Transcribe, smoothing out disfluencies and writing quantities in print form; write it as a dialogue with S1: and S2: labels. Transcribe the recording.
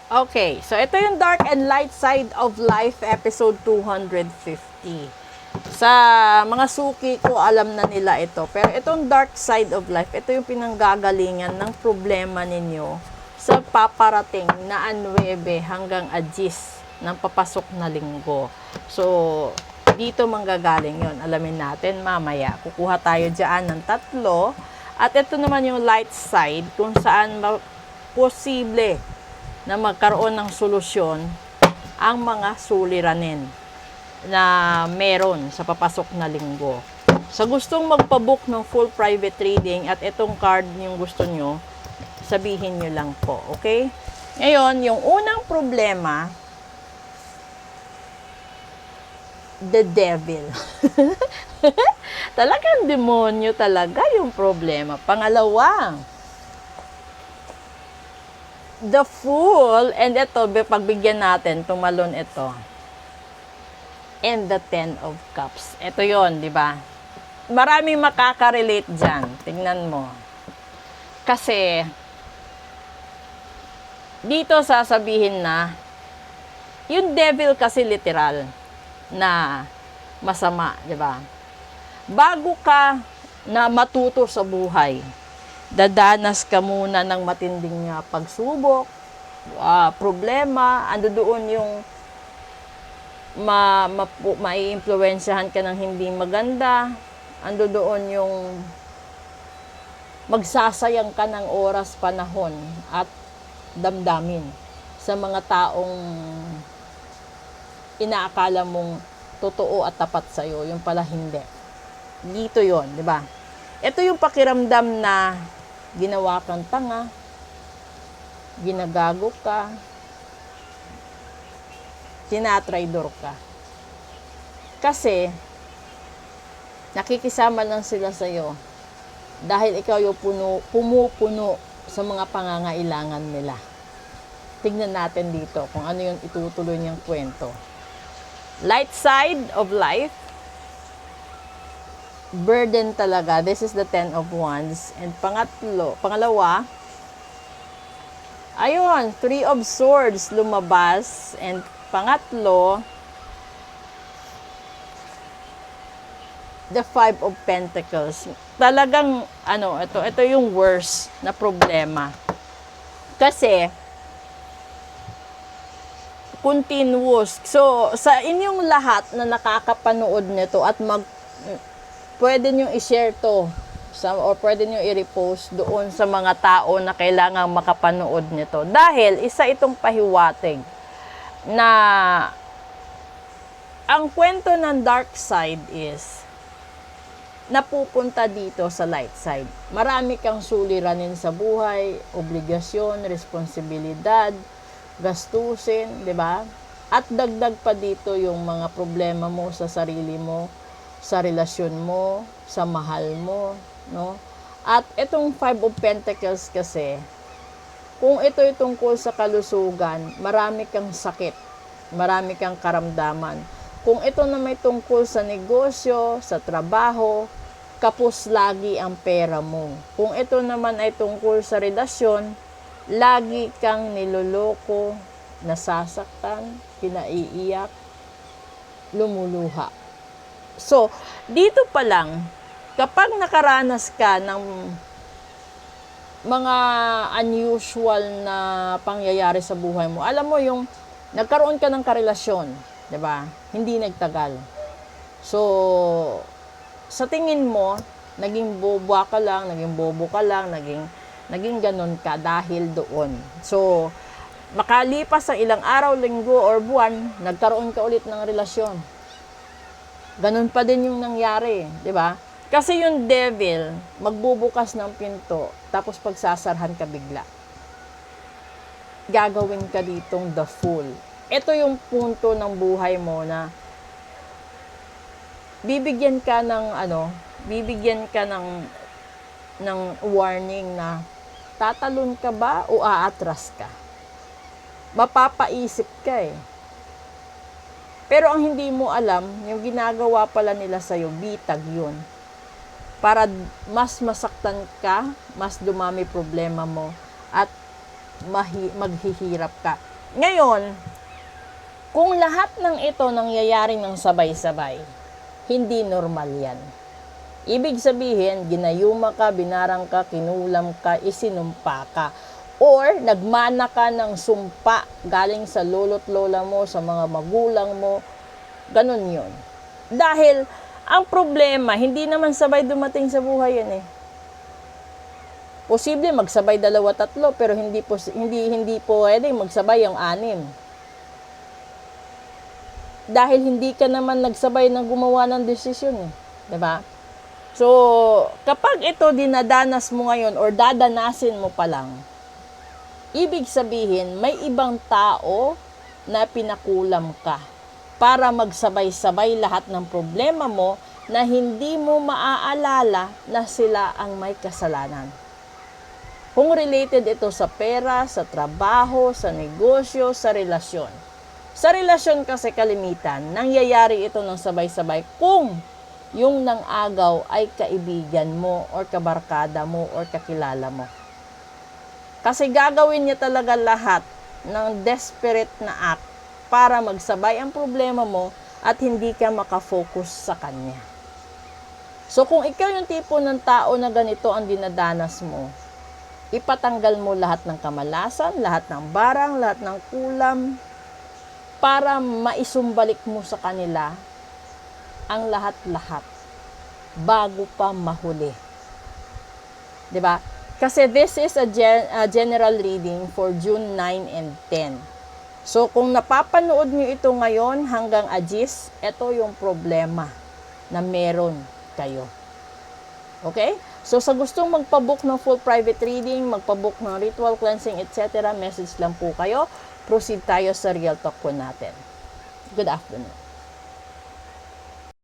S1: Okay, so ito yung Dark and Light Side of Life, episode 250. Sa mga suki ko, alam na nila ito. Pero itong Dark Side of Life, ito yung pinanggagalingan ng problema ninyo sa paparating na 9 hanggang 10 ng papasok na linggo. So, dito manggagaling yon. Alamin natin mamaya. Kukuha tayo dyan ng 3. At ito naman yung light side kung saan posible na magkaroon ng solusyon ang mga suliranin na meron sa papasok na linggo. Sa gustong magpabook ng full private reading at itong card yung gusto nyo, sabihin nyo lang po, okay? Ngayon, yung unang problema, the devil. Talagang demonyo talaga yung problema. Pangalawa, the Fool, and ito, pagbigyan natin, tumalon ito. And the 10 of Cups. Ito yon, di ba? Maraming makaka-relate dyan. Tingnan mo. Kasi, dito sasabihin na, yung devil kasi literal na masama, di ba? Bago ka na matuto sa buhay, dadanas ka muna ng matinding pagsubok, problema, ando doon yung mai-impluwensyahan ka ng hindi maganda, ando doon yung magsasayang ka ng oras, panahon, at damdamin sa mga taong inaakala mong totoo at tapat sa'yo, yung pala hindi. Dito yon, di ba? Ito yung pakiramdam na ginawa kang tanga, ginagago ka, tinatraidor ka. Kasi, nakikisama lang sila sa'yo dahil ikaw yung pumupuno sa mga pangangailangan nila. Tignan natin dito kung ano yung itutuloy niyang kwento. Light side of life, burden talaga. This is the 10 of Wands. And pangalawa, ayun, 3 of Swords lumabas. And pangatlo, the 5 of Pentacles. Talagang, ito yung worst na problema. Kasi, continuous. So, sa inyong lahat na nakakapanood nito at pwede nyo i-share to or pwede nyo i-repost doon sa mga tao na kailangang makapanood nito. Dahil isa itong pahiwatig na ang kwento ng dark side is napupunta dito sa light side. Marami kang suliranin sa buhay, obligasyon, responsibilidad, gastusin, di ba? At dagdag pa dito yung mga problema mo sa sarili mo, sa relasyon mo, sa mahal mo, no? At itong 5 of Pentacles kasi, kung ito ay tungkol sa kalusugan, marami kang sakit, marami kang karamdaman. Kung ito na may tungkol sa negosyo, sa trabaho, kapos lagi ang pera mo. Kung ito naman ay tungkol sa relasyon, lagi kang niloloko, nasasaktan, pinaiiyak, lumuluha. So, dito pa lang, kapag nakaranas ka ng mga unusual na pangyayari sa buhay mo, alam mo yung nagkaroon ka ng karelasyon, 'di ba? Hindi nagtagal. So, sa tingin mo, naging bobo ka lang, naging ganun ka dahil doon. So, makalipas ang ilang araw, linggo, or buwan, nagkaroon ka ulit ng relasyon. Ganun pa din yung nangyari, di ba? Kasi yung devil, magbubukas ng pinto, tapos pagsasarhan ka bigla. Gagawin ka ditong the fool. Ito yung punto ng buhay mo na bibigyan ka ng warning na tatalon ka ba o aatras ka? Mapapaisip ka eh. Pero ang hindi mo alam, yung ginagawa pala nila sa'yo, bitag yun. Para mas masaktan ka, mas dumami problema mo, at maghihirap ka. Ngayon, kung lahat ng ito nangyayari ng sabay-sabay, hindi normal yan. Ibig sabihin, ginayuma ka, binarang ka, kinulam ka, isinumpa ka. Or, nagmana ka ng sumpa galing sa lolo't lola mo, sa mga magulang mo. Ganon yun. Dahil, ang problema, hindi naman sabay dumating sa buhay yan eh. Posible magsabay 2, 3, pero hindi po pwedeng magsabay ang 6. Dahil hindi ka naman nagsabay na gumawa ng desisyon eh. 'Di ba? So, kapag ito dinadanas mo ngayon or dadanasin mo pa lang, ibig sabihin may ibang tao na pinakulam ka para magsabay-sabay lahat ng problema mo na hindi mo maaalala na sila ang may kasalanan. Kung related ito sa pera, sa trabaho, sa negosyo, sa relasyon. Sa relasyon kasi kalimitan, nangyayari ito ng sabay-sabay kung yung nang-agaw ay kaibigan mo or kabarkada mo or kakilala mo. Kasi gagawin niya talaga lahat ng desperate na act para magsabay ang problema mo at hindi ka makafocus sa kanya. So kung ikaw yung tipo ng tao na ganito ang dinadanas mo, ipatanggal mo lahat ng kamalasan, lahat ng barang, lahat ng kulam, para maisumbalik mo sa kanila ang lahat-lahat bago pa mahuli. 'Di ba? Kasi this is a general reading for June 9 and 10. So kung napapanood niyo ito ngayon hanggang Agis, ito yung problema na meron kayo. Okay? So sa gustong magpabook ng full private reading, magpabook ng ritual cleansing, etc., message lang po kayo. Proceed tayo sa real talk po natin. Good afternoon.